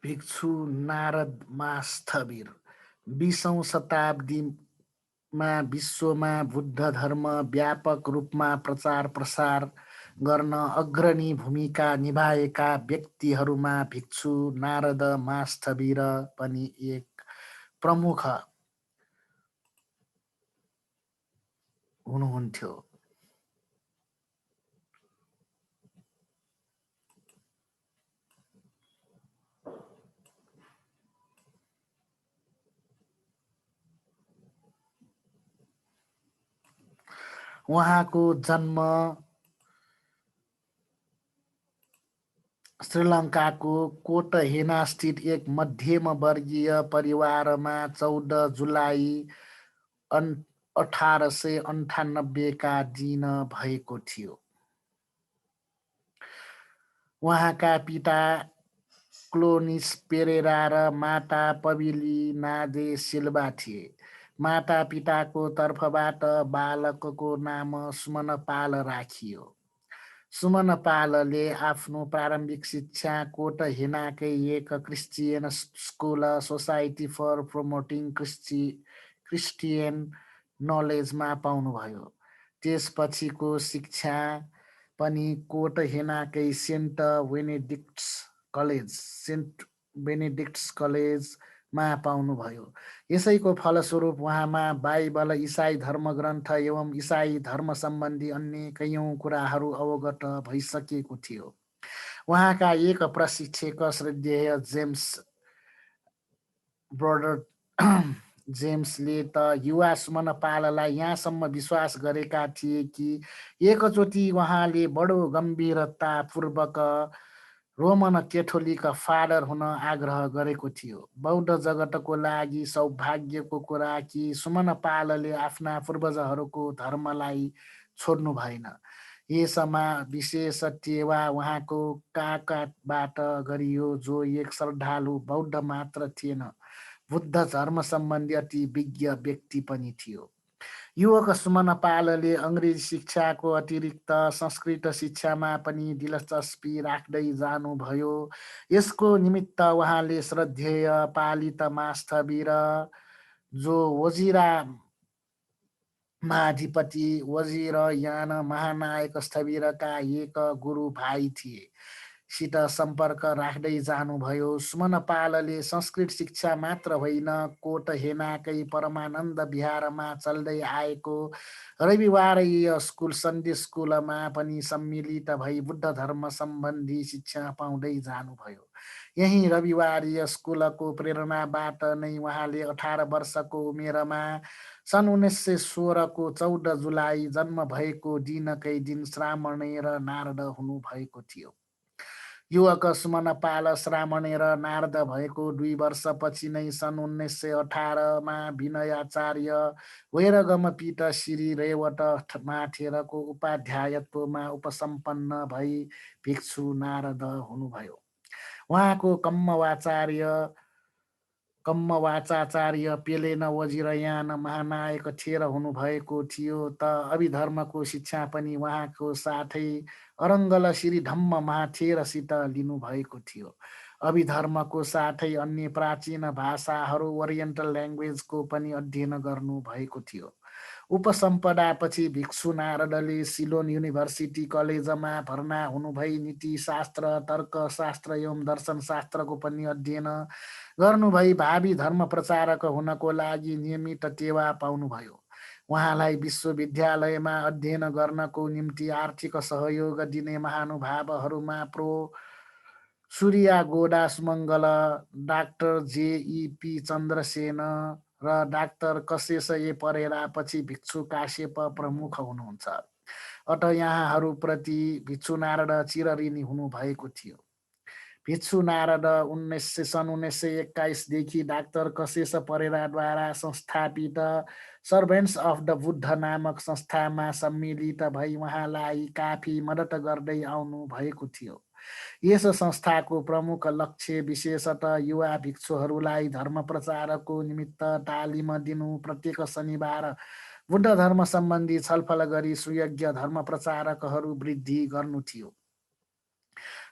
भिक्षु नारद मास्थविर 20औं शताब्दीमा विश्वमा बुद्ध धर्म व्यापक रूपमा प्रचार प्रसार गर्न अग्रणी भूमिका निभाएका व्यक्तिहरूमा भिक्षु नारद मास्थविर पनि एक प्रमुख हुनुहुन्थ्यो। उहाँको जन्म श्रीलङ्काको कोटहेनास्थित एक मध्यमवर्गीय परिवारमा 14 जुलाई 1898 का दिन भएको थियो। उहाँका पिता क्लोनिस पेरेरा र माता पबिलिना दे सिल्भा थिए। माता पिताको तर्फबाट बालकको नाम सुमन पाल राखियो। सुमन पालले आफ्नो प्रारम्भिक शिक्षा कोटहेनाकै एक Christian school society for promoting Christian नलेजमा पाउनुभयो। त्यसपछिको शिक्षा पनि कोटहेनाकै सेन्ट बेनेडिक्ट्स कलेजमा पाउनुभयो। यसैको फलस्वरूप उहाँमा बाइबल, इसाई धर्मग्रन्थ एवं इसाई धर्म सम्बन्धी अन्य कैयौँ कुराहरू अवगत भइसकेको थियो। उहाँका एक प्रशिक्षक श्रद्धेय जेम्स ब्रडर जेम्सले त युवा सुमन पाललाई यहाँसम्म विश्वास गरेका थिए कि एकचोटि उहाँले बडो गम्भीरतापूर्वक रोमन क्याथोलिक फादर हुन आग्रह गरेको थियो। बौद्ध जगतको लागि सौभाग्यको कुरा कि सुमन पालले आफ्ना पूर्वजहरूको धर्मलाई छोड्नु भएन। यसमा विशेष टेवा उहाँको काकाबाट गरियो, जो एक श्रद्धालु बौद्ध मात्र थिएन, बुद्ध धर्म सम्बन्धी अति विज्ञ व्यक्ति पनि थियो। युवक सुमन पालले अङ्ग्रेजी शिक्षाको अतिरिक्त संस्कृत शिक्षामा पनि दिलचस्पी राख्दै जानुभयो। यसको निमित्त उहाँले श्रद्धेय पालित मास्थविर, जो वजिरामाधिपति वजिरयान महानायक स्थविरका एक गुरु भाइ थिए, सित सम्पर्क राख्दै जानुभयो। सुमन पालले संस्कृत शिक्षा मात्र होइन, कोटहेनाकै परमानन्द विहारमा चल्दै आएको रविवारीय स्कुल सन्डे स्कुलमा पनि सम्मिलित भई बुद्ध धर्म सम्बन्धी शिक्षा पाउँदै जानुभयो। यही रविवारीय स्कुलको प्रेरणाबाट नै उहाँले 18 वर्षको उमेरमा सन् 1916 को 14 जुलाई जन्म भएको दिनकै दिन श्रामणेर नारद हुनुभएको थियो। युवक सुमन पाल श्रामणेर नारद भएको 2 वर्षपछि नै सन् 1918 विनयाचार्य वैरगमपीठ श्री रेवत माथेरको उपाध्यायत्वमा उपसम्पन्न भई भिक्षु नारद हुनुभयो। उहाँको कम्मवाचाचार्य पेलेन वजिरयान महानायक थेर हुनुभएको थियो त अभिधर्मको शिक्षा पनि उहाँको साथै अरङ्गल श्री धम्म महाथेरसित लिनुभएको थियो। अभिधर्मको साथै अन्य प्राचीन भाषाहरू ओरिएन्टल ल्याङ्ग्वेजको पनि अध्ययन गर्नुभएको थियो। उपसम्पदापछि भिक्षु नारदले सिलोन युनिभर्सिटी कलेजमा भर्ना हुनुभई नीतिशास्त्र, तर्कशास्त्र एवं दर्शनशास्त्रको पनि अध्ययन गर्नुभई भावी धर्म प्रचारक हुनको लागि नियमित टेवा पाउनुभयो। उहाँलाई विश्वविद्यालयमा अध्ययन गर्नको निम्ति आर्थिक सहयोग दिने महानुभावहरूमा प्रो सूर्यागोडा सुमङ्गल, डाक्टर JEP चन्द्रसेन र डाक्टर कशेष ए परेरा, पछि भिक्षु काश्यप प्रमुख हुनुहुन्छ। अत यहाँहरूप्रति भिक्षु नारद चिरऋणी हुनुभएको थियो। भिक्षु नारद सन् 1921 देखि डाक्टर कशेष परेराद्वारा संस्थापित सर्भेन्ट्स अफ द बुद्ध नामक संस्थामा सम्मिलित भई उहाँलाई काफी मद्दत गर्दै आउनु भएको थियो। यस संस्थाको प्रमुख लक्ष्य विशेषतः युवा भिक्षुहरूलाई धर्म प्रचारको निमित्त तालिम दिनु, प्रत्येक शनिबार बुद्ध धर्म सम्बन्धी छलफल गरी सुयोग्य धर्म प्रचारकहरू वृद्धि गर्नु थियो।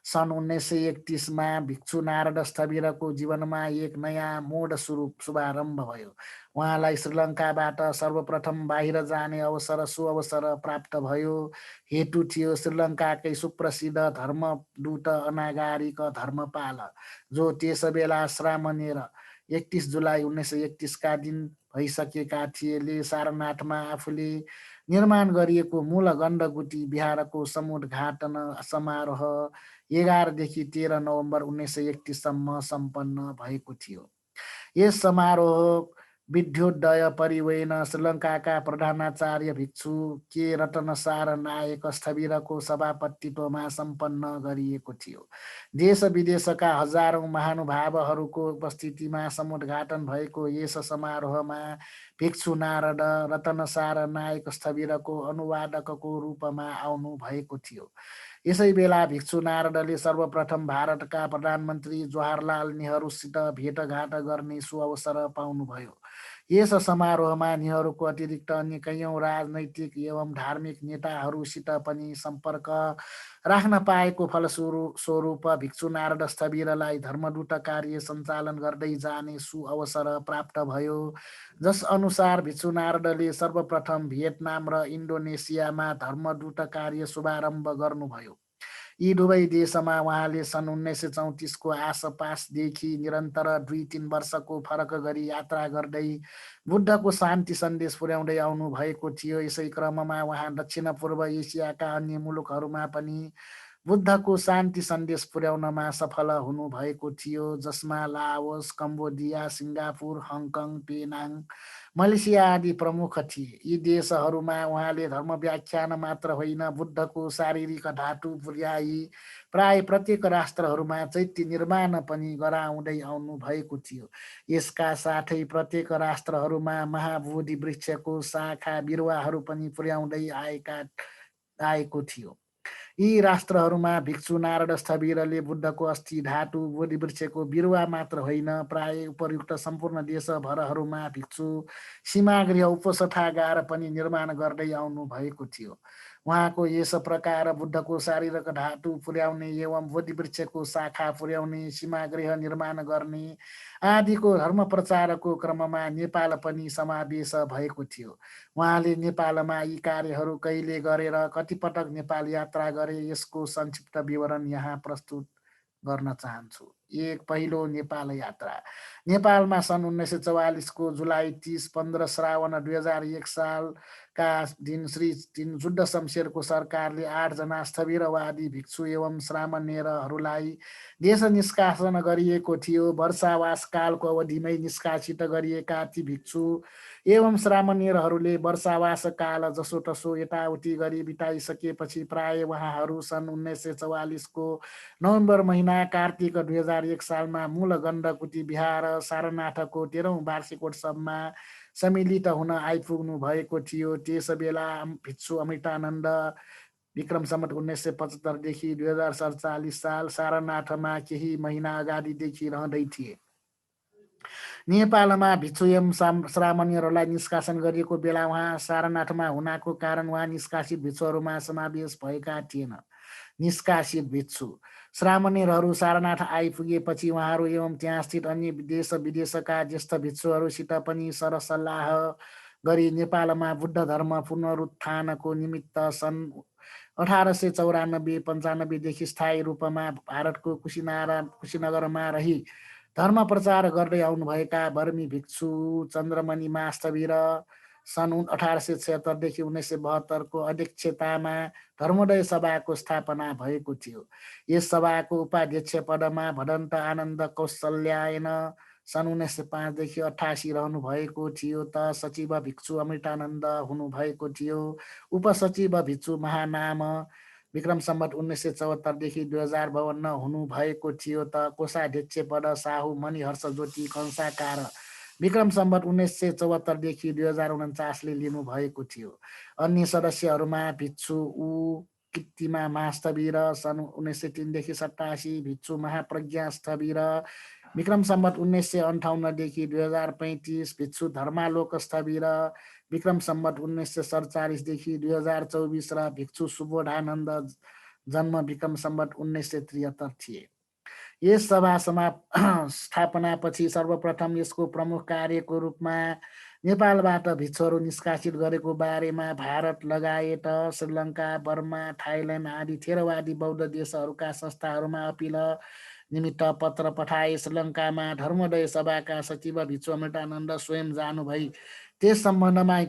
सन् 1931मा भिक्षु नारद स्थविरको जीवनमा एक नयाँ मोड शुभारम्भ भयो। उहाँलाई श्रीलङ्काबाट सर्वप्रथम बाहिर जाने सुअवसर प्राप्त भयो। हेतु थियो श्रीलङ्काकै सुप्रसिद्ध धर्मदूत अनागारिक धर्मपाल, जो त्यसबेला श्रामणेर 31 जुलाई 1931का दिन भइसकेका थिए। सारनाथमा आफूले निर्माण गरिएको मूल गण्डकुटी विहारको समुद्घाटन समारोह 11 देखि 13 नोभेम्बर 1931सम्म सम्पन्न भएको थियो। यस समारोह विद्योदय परिवेन श्रीलङ्काका प्रधानाचार्य भिक्षु के रतनसार नायक स्थविरको सभापतित्वमा सम्पन्न गरिएको थियो। देश विदेशका हजारौं महानुभावहरूको उपस्थितिमा समुद्घाटन भएको यस समारोहमा भिक्षु नारद रतनसार नायक स्थविरको अनुवादकको रूपमा आउनु भएको थियो। यसै बेला भिक्षु नारदले सर्वप्रथम भारतका प्रधानमन्त्री जवाहरलाल नेहरूसित भेटघाट गर्ने सुअवसर पाउनुभयो। यस समारोहमा नेहरूको अतिरिक्त अन्य कैयौं राजनैतिक एवं धार्मिक नेताहरूसित पनि सम्पर्क राख्न पाएको फलस्वरूप भिक्षु नारद स्थविरलाई धर्मदूत कार्य सञ्चालन गर्दै जाने सुअवसर प्राप्त भयो, जस अनुसार भिक्षु नारदले सर्वप्रथम भियतनाम र इन्डोनेसियामा धर्मदूत कार्य शुभारम्भ गर्नुभयो। यी दुवै देशमा उहाँले सन् 1934को आसपासदेखि निरन्तर 2-3 वर्षको फरक गरी यात्रा गर्दै बुद्धको शान्ति सन्देश पुर्याउँदै आउनु भएको थियो। यसै क्रममा उहाँ दक्षिण पूर्व एसियाका अन्य मुलुकहरूमा पनि बुद्धको शान्ति सन्देश पुर्याउनमा सफल हुनुभएको थियो, जसमा Laos, Cambodia, Singapore, Hong Kong, Penang, Malaysia आदि प्रमुख थिए। यी देशहरूमा उहाँले धर्म व्याख्यान मात्र होइन, बुद्धको शारीरिक धातु पुर्याई प्राय प्रत्येक राष्ट्रहरूमा चैत्य निर्माण पनि गराउँदै आउनु भएको थियो। यसका साथै प्रत्येक राष्ट्रहरूमा महाबोधि वृक्षको शाखा बिरुवाहरू पनि पुर्याउँदै आएको थियो। यी राष्ट्रहरूमा भिक्षु नारद स्थविरले बुद्धको अस्थि धातु बोधिवृक्षको बिरुवा मात्र होइन, प्राय उपयुक्त सम्पूर्ण देशभरहरूमा भिक्षु सीमागृह उपसठागार पनि निर्माण गर्दै आउनु भएको थियो। उहाँको यस प्रकार बुद्धको शारीरिक धातु पुर्याउने एवं बोधिवृक्षको शाखा पुर्याउने, सीमागृह निर्माण गर्ने आदिको धर्म प्रचारको क्रममा नेपाल पनि समावेश भएको थियो। उहाँले नेपालमा यी कार्यहरू कहिले गरेर कतिपटक नेपाल यात्रा गरे, यसको संक्षिप्त विवरण यहाँ प्रस्तुत गर्न चाहन्छु। पहिलो नेपाल यात्रा। नेपालमा सन् 1944को जुलाई 30, 15 श्रावण 2001 सालका दिन श्री जुद्ध शमशेरको सरकारले 8 जना स्थविरवादी भिक्षु एवं श्रामणेरहरूलाई देश निष्कासन गरिएको थियो। वर्षावास कालको अवधिमै निष्कासित गरिएका ती भिक्षु एवं श्रामणेरहरूले वर्षावास काल जसोतसो यताउति गरी बिताइसकेपछि प्राय उहाँहरू सन् 1944को नोभेम्बर महिना कार्तिक 2001 सालमा मूल गण्डकुटी विहार सारनाथको 13औं वार्षिकोत्सवमा सम्मिलित हुन आइपुग्नु भएको थियो। त्यस बेला भिक्षु अमृतानन्द विक्रम सम्वत 1975 देखि 2047 साल सारनाथमा केही महिना अगाडिदेखि रहँदै थिए। नेपालमा भिक्षु एवं श्रामणेरहरूलाई निष्कासन गरिएको बेला उहाँ सारनाथमा हुनाको कारण उहाँ निष्कासित भिक्षुहरूमा समावेश भएका थिएन। निष्कासित भिक्षु श्रामणेरहरू सारनाथ आइपुगेपछि उहाँहरू एवं त्यहाँ स्थित अन्य देश विदेशका ज्येष्ठ भिक्षुहरूसित पनि सरसल्लाह गरी नेपालमा बुद्ध धर्म पुनरुत्थानको निमित्त सन् 1894-95 देखि स्थायी रूपमा भारतको कुशीनगरमा रही धर्म प्रचार गर्दै आउनुभएका बर्मी भिक्षु चन्द्रमणि स्थविर सन् 1876 देखि 1972 को अध्यक्षतामा धर्मोदय सभाको स्थापना भएको थियो। यस सभाको उपाध्यक्ष पदमा भदन्त आनन्द कौशल्यायन सन् 1905 देखि 88 रहनु भएको थियो त सचिव भिक्षु अमृतानन्द हुनुभएको थियो। उपसचिव भिक्षु महानाम विक्रम सम्वत 1974 देखि 2052 हुनुभएको थियो त कोषाध्यक्ष पद साहु मणिहर्ष ज्योति कंसाकार विक्रम सम्वत 1974 देखि 2049 ले लिनुभएको थियो। अन्य सदस्यहरूमा भिक्षु कीर्तिमा महास्थविर सन् 1903 देखि 87, भिक्षु महाप्रज्ञा स्थविर विक्रम सम्वत 1958 देखि 2035, भिक्षु धर्मालोक स्थविर विक्रम सम्वत 1947 देखि 2024 र भिक्षु सुबोधानन्द जन्म विक्रम सम्वत 1973 थिए। यस सभा स्थापनापछि सर्वप्रथम यसको प्रमुख कार्यको रूपमा नेपालबाट भिक्षुहरू निष्कासित गरेको बारेमा भारत लगायत श्रीलङ्का, बर्मा, थाइल्यान्ड आदि थेरवादी बौद्ध देशहरूका संस्थाहरूमा अपिल निमित्त पत्र पठाए। श्रीलङ्कामा धर्मोदय सभाका सचिव भिक्षु अमृतानन्द स्वयं जानुभई त्यस सम्बन्धमा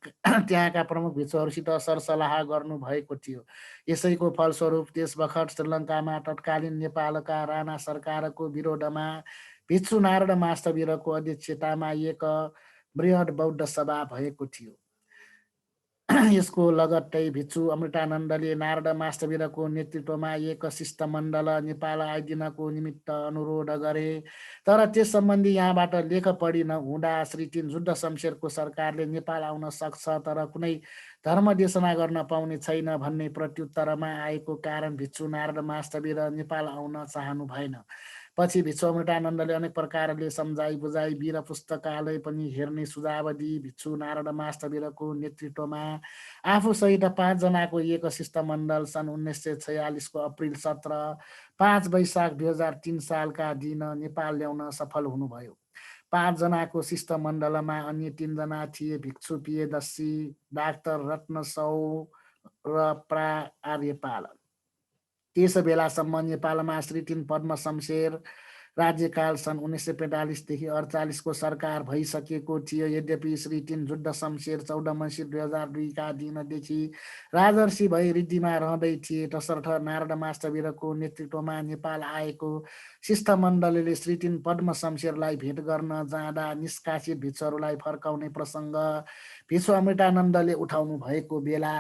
त्यहाँका प्रमुख भिक्षुहरूसित सरसल्लाह गर्नुभएको थियो। यसैको फलस्वरूप त्यस बखत श्रीलङ्कामा तत्कालीन नेपालका राणा सरकारको विरोधमा भिक्षु नारायण मास्टवीरको अध्यक्षतामा एक बृहत बौद्ध सभा भएको थियो। यसको लगत्तै भिक्षु अमृतानन्दले नारद मास्टवीरको नेतृत्वमा एक शिष्टमण्डल नेपाल आइदिनको निमित्त अनुरोध गरे। तर त्यस सम्बन्धी यहाँबाट लेख पढी नहुँदा श्री 3 जुद्ध शमशेरको सरकारले नेपाल आउन सक्छ तर कुनै धर्म देशना गर्न पाउने छैन भन्ने प्रत्युत्तरमा आएको कारण भिक्षु नारद मास्टवीर नेपाल आउन चाहनु भएन। पछि भिक्षु अमृतानन्दले अनेक प्रकारले सम्झाइ बुझाइ वीर पुस्तकालय पनि हेर्ने सुझाव दिई भिक्षु नारद मास्टवीरको नेतृत्वमा आफूसहित 5 जनाको एक शिष्टमण्डल सन् 1946को अप्रिल 17 5 वैशाख 2003 सालका दिन नेपाल ल्याउन सफल हुनुभयो। 5 जनाको शिष्टमण्डलमा अन्य 3 जना थिए भिक्षु पियदर्शी, डाक्टर रत्न सौ र प्रा आर्यपाल। त्यस बेलासम्म नेपालमा श्री 3 पद्म शमशेर राज्यकाल सन् 1945देखि 48को सरकार भइसकेको थियो। यद्यपि श्री 3 जुद्ध शमशेर 14 मङ्सिर 2002का दिनदेखि राजर्षि भई रिद्धिमा रहँदै थिए। तसर्थ नारद मास्टवीरको नेतृत्वमा नेपाल आएको शिष्टमण्डलले श्री 3 पद्म शमशेरलाई भेट गर्न जाँदा निष्कासित भिक्षुहरूलाई फर्काउने प्रसङ्ग भिक्षु अमृतानन्दले उठाउनु भएको बेला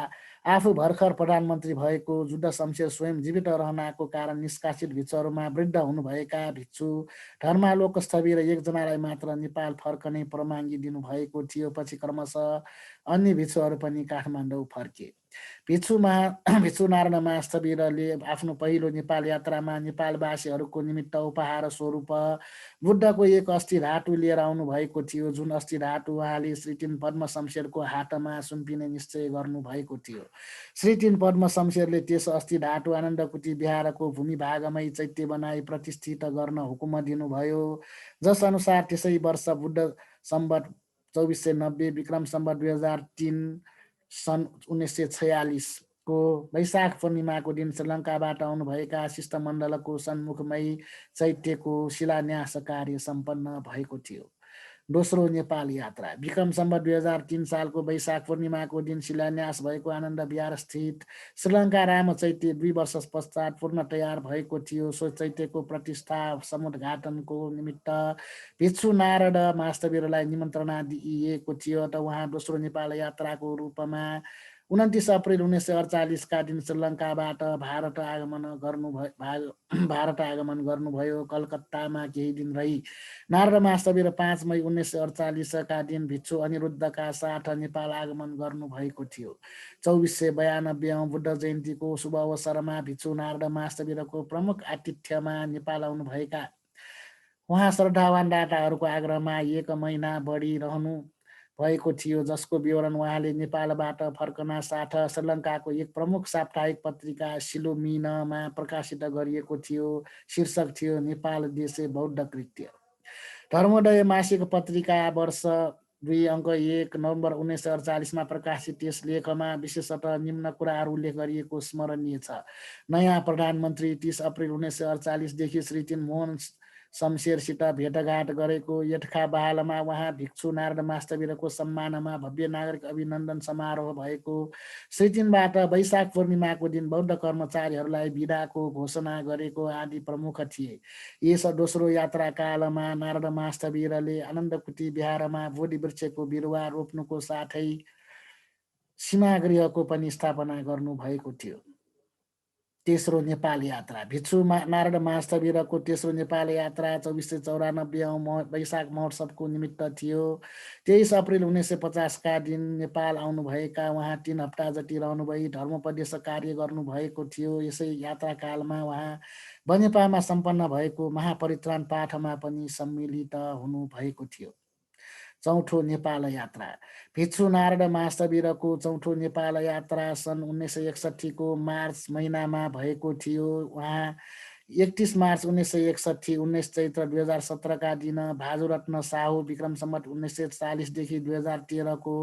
आफू भर्खर प्रधानमन्त्री भएको जुद्ध शमशेर स्वयं जीवित रहनाको कारण निष्कासित भिक्षुहरूमा वृद्ध हुनुभएका भिक्षु धर्मालोक स्थविर 1 जनालाई मात्र नेपाल फर्कने परवानगी दिनुभएको थियो। पछि क्रमशः अन्य भिक्षुहरू पनि काठमाडौँ फर्के। भिक्षु नारायण मास्टवीरले आफ्नो पहिलो नेपाल यात्रामा नेपालवासीहरूको निमित्त उपहार स्वरूप बुद्धको एक अस्थि धातु लिएर आउनु भएको थियो। जुन अस्थि धातु उहाँले श्री 3 पद्म शमशेरको हातमा सुम्पिने निश्चय गर्नुभएको थियो। श्री 3 पद्म शमशेरले त्यस अस्थि धातु आनन्दकुटी बिहारको भूमिभागमै चैत्य बनाई प्रतिष्ठित गर्न हुकुम दिनुभयो। जस अनुसार त्यसै वर्ष बुद्ध सम्वत 2490 विक्रम सम्वत 2003 सन् 1946 को वैशाख पूर्णिमाको दिन श्रीलङ्काबाट आउनुभएका शिष्टमण्डलको सन्मुखमै चैत्यको शिलान्यास कार्य सम्पन्न भएको थियो। दोस्रो नेपाल यात्रा विक्रम सम्वत 2003 सालको वैशाख पूर्णिमाको दिन शिलान्यास भएको आनन्द विहार स्थित श्रीलङ्का राम चैत्य 2 वर्ष पश्चात पूर्ण तयार भएको थियो। सो चैत्यको प्रतिष्ठा समुद्घाटनको निमित्त भिक्षु नारद मास्टवीरलाई निमन्त्रणा दिइएको थियो। त उहाँ दोस्रो नेपाल यात्राको रूपमा 29 अप्रिल 1948 का दिन श्रीलङ्काबाट भारत आगमन गर्नुभयो। कलकत्तामा केही दिन रही नारद मास्टवीर 5 मई 1948 का दिन भिक्षु अनिरुद्धका साथ नेपाल आगमन गर्नुभएको थियो। 2492 बुद्ध जयन्तीको शुभ अवसरमा भिक्षु नारद मास्टवीरको प्रमुख आतिथ्यमा नेपाल आउनुभएका उहाँ श्रद्धावान दाताहरूको आग्रहमा 1 महिना बढी रहनु भएको थियो। जसको विवरण उहाँले नेपालबाट फर्कना साथ श्रीलङ्काको एक प्रमुख साप्ताहिक पत्रिका सिलोमिनमा प्रकाशित गरिएको थियो। शीर्षक थियो नेपाल देशे बौद्ध कृत्य। धर्मोदय मासिक पत्रिका वर्ष 2 अङ्क 1 नोभेम्बर 1948 प्रकाशित यस लेखमा विशेषतः निम्न कुराहरू उल्लेख गरिएको स्मरणीय छ। नयाँ प्रधानमन्त्री 30 अप्रिल 1948 देखि श्री 3 मोहन शमशेरसित भेटघाट गरेको। यठका बहालमा उहाँ भिक्षु नारद मास्टवीरको सम्मानमा भव्य नागरिक अभिनन्दन समारोह भएको। श्री 3बाट वैशाख पूर्णिमाको दिन बौद्ध कर्मचारीहरूलाई बिदाको घोषणा गरेको आदि प्रमुख थिए। यस दोस्रो यात्रा कालमा नारद मास्टवीरले आनन्दकुटी बिहारमा बोधि वृक्षको बिरुवा रोप्नुको साथै सीमागृहको पनि स्थापना गर्नुभएको थियो। तेस्रो नेपाल यात्रा भिक्षु नारद मास्टवीरको तेस्रो नेपाल यात्रा 2494 वैशाख महोत्सवको निमित्त थियो। 23 अप्रिल 1950 का दिन नेपाल आउनुभएका उहाँ 3 हप्ता जति रहनुभई धर्मोपदेश कार्य गर्नुभएको थियो। यसै यात्राकालमा उहाँ बनेपामा सम्पन्न भएको महापरित्राण पाठमा पनि सम्मिलित हुनुभएको थियो। चौथो नेपाल यात्रा। भिक्षु नारायण महास्थविरको चौथो नेपाल यात्रा सन् 1961 को मार्च महिनामा भएको थियो। उहाँ 31 मार्च 1961, 19 चैत्र 2017 का दिन भाजुरत्न साहु विक्रम सम्वत 1940देखि 2013 को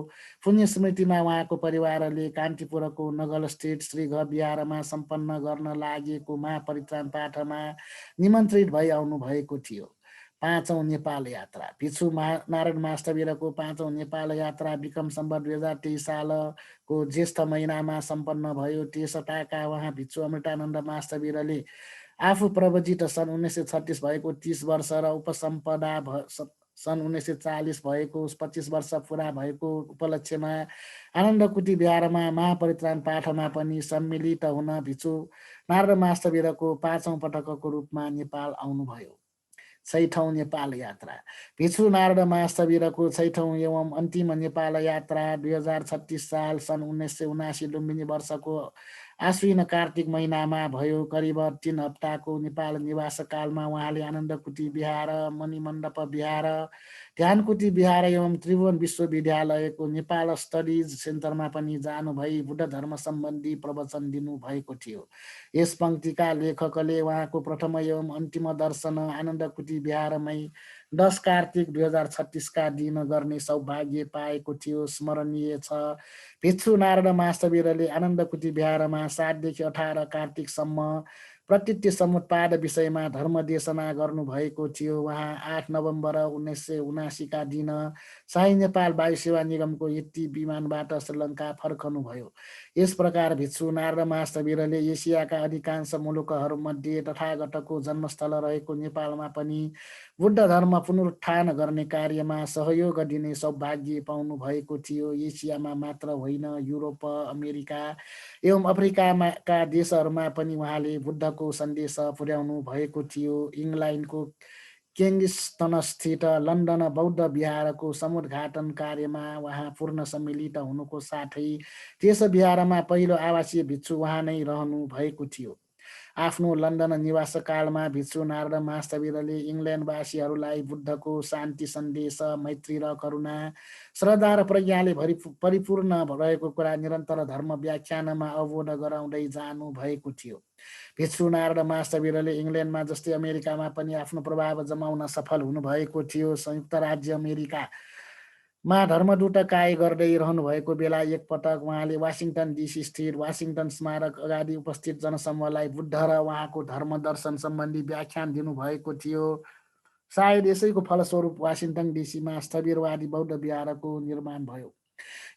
पुण्य स्मृतिमा उहाँको परिवारले कान्तिपुरको नगल स्थित श्रीघ बिहारमा सम्पन्न गर्न लागेको महापरित्राण पाठमा निमन्त्रित भई आउनु भएको थियो। पाँचौं नेपाल यात्रा। भिक्षु नारायण महास्थविरको पाँचौं नेपाल यात्रा विक्रम सम्वत 2023 सालको ज्येष्ठ महिनामा सम्पन्न भयो। त्यसटाका उहाँ भिक्षु अमृतानन्द महास्थविरले आफू प्रवजित सन् 1936 भएको 30 वर्ष र उपसम्पदा सन् 1940 भएको 25 वर्ष पुरा भएको उपलक्ष्यमा आनन्दकुटी बिहारमा महापरित्राण पाठमा पनि सम्मिलित हुन भिक्षु नारायण महास्थविरको पाँचौं पटकको रूपमा नेपाल आउनुभयो। छैठौं नेपाल यात्रा। भिक्षु नारायण महास्थविरको छैठौं एवं अन्तिम नेपाल यात्रा 2036 साल सन् 1979 लुम्बिनी वर्षको आश्विन कार्तिक महिनामा भयो। करिब 3 हप्ताको नेपाल निवास कालमा उहाँले आनन्दकुटी विहार, मणिमण्डप विहार, ध्यानकुटी विहार एवं त्रिभुवन विश्वविद्यालयको नेपाल स्टडिज सेन्टरमा पनि जानुभई बुद्ध धर्म सम्बन्धी प्रवचन दिनुभएको थियो। यस पंक्तिका लेखकले उहाँको प्रथम एवं अन्तिम दर्शन आनन्दकुटी विहारमै 10 कार्तिक 2036 का दिन गर्ने सौभाग्य पाएको थियो। स्मरणीय छ, भिक्षु नारायण महास्थविरले आनन्दकुटी विहारमा 7 देखि 18 कार्तिकसम्म प्रतीत्य समुत्पाद विषयमा धर्मदेशना गर्नुभएको थियो। उहाँ 8 नोभेम्बर 1979 का दिन शाही नेपाल वायु सेवा निगमको यति विमानबाट श्रीलङ्का फर्कनुभयो। यस प्रकार भिक्षु नारायण महास्थविरले एसियाका अधिकांश मुलुकहरूमध्ये तथागतको जन्मस्थल रहेको नेपालमा पनि बुद्ध धर्म पुनरुत्थान गर्ने कार्यमा सहयोग दिने सौभाग्य पाउनु भएको थियो। एसियामा मात्र होइन, युरोप, अमेरिका एवं अफ्रिकाका देशहरूमा पनि उहाँले बुद्धको सन्देश पुर्याउनु भएको थियो। इङ्ल्यान्डको किङ्स्टनस्थित लन्डन बौद्ध विहारको समुद्घाटन कार्यमा उहाँ पूर्ण सम्मिलित हुनुको साथै त्यस विहारमा पहिलो आवासीय भिक्षु उहाँ नै रहनु भएको थियो। आफ्नो लन्डन निवास कालमा भिक्षु नारायण महास्थविरले इङ्ल्यान्डवासीहरूलाई बुद्धको शान्ति सन्देश, मैत्री र करुणा, श्रद्धा र प्रज्ञाले परिपूर्ण रहेको कुरा निरन्तर धर्म व्याख्यानमा अवबोध गराउँदै जानु भएको थियो। भिक्षु नारायण महास्थविरले इङ्ल्यान्डमा जस्तै अमेरिकामा पनि आफ्नो प्रभाव जमाउन सफल हुनुभएको थियो। संयुक्त राज्य अमेरिका मा धर्मदूत कार्य गर्दै रहनुभएको बेला एकपटक उहाँले वासिङटन डिसी स्थित वासिङटन स्मारक अगाडि उपस्थित जनसमूहलाई बुद्ध र उहाँको धर्म दर्शन सम्बन्धी व्याख्यान दिनुभएको थियो। सायद यसैको फलस्वरूप वासिङटन डिसीमा स्थविरवादी बौद्ध विहारको निर्माण भयो।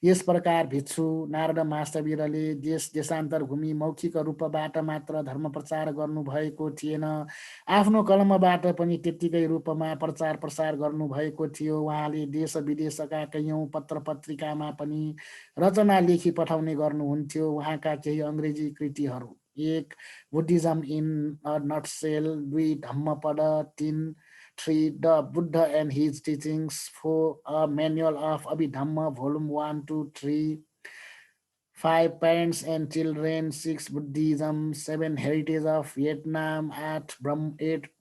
यस प्रकार भिक्षु नारायण महास्थविरले देश देशान्तर घुमी मौखिक रूपबाट मात्र धर्म प्रचार गर्नुभएको थिएन, आफ्नो कलमबाट पनि त्यत्तिकै रूपमा प्रचार प्रसार गर्नुभएको थियो। उहाँले देश विदेशका कैयौँ पत्र पत्रिकामा पनि रचना लेखी पठाउने गर्नुहुन्थ्यो। उहाँका केही अङ्ग्रेजी कृतिहरू: 1 Buddhism in a nutshell, 2 Dhammapada, 3 The Buddha and His Teachings, 4 A Manual of Abhidhamma, Volume 1 to 3, 5 Parents and Children, 6 Buddhism, 7 Heritage of Vietnam, 8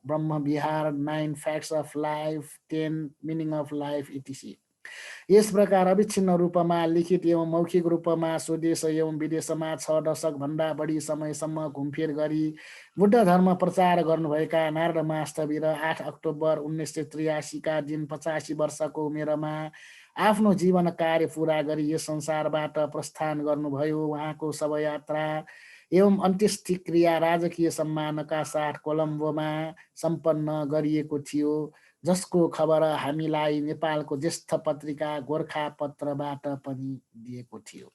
Brahma Vihar, 9 Facts of Life, 10 Meaning of Life, etc. यस प्रकार अविच्छिन्न रूपमा लिखित एवं मौखिक रूपमा स्वदेश एवं विदेशमा 6 दशकभन्दा बढी समयसम्म घुमफिर गरी बुद्ध धर्म प्रचार गर्नुभएका नारायण महास्थविर 8 अक्टोबर 1983 का दिन 85 वर्षको उमेरमा आफ्नो जीवन कार्य पूरा गरी यस संसारबाट प्रस्थान गर्नुभयो। उहाँको शवयात्रा एवं अन्त्येष्टिक्रिया राजकीय सम्मानका साथ कोलम्बोमा सम्पन्न गरिएको थियो, जसको खबर हामीलाई नेपालको ज्येष्ठ पत्रिका गोर्खापत्रबाट पनि दिएको थियो।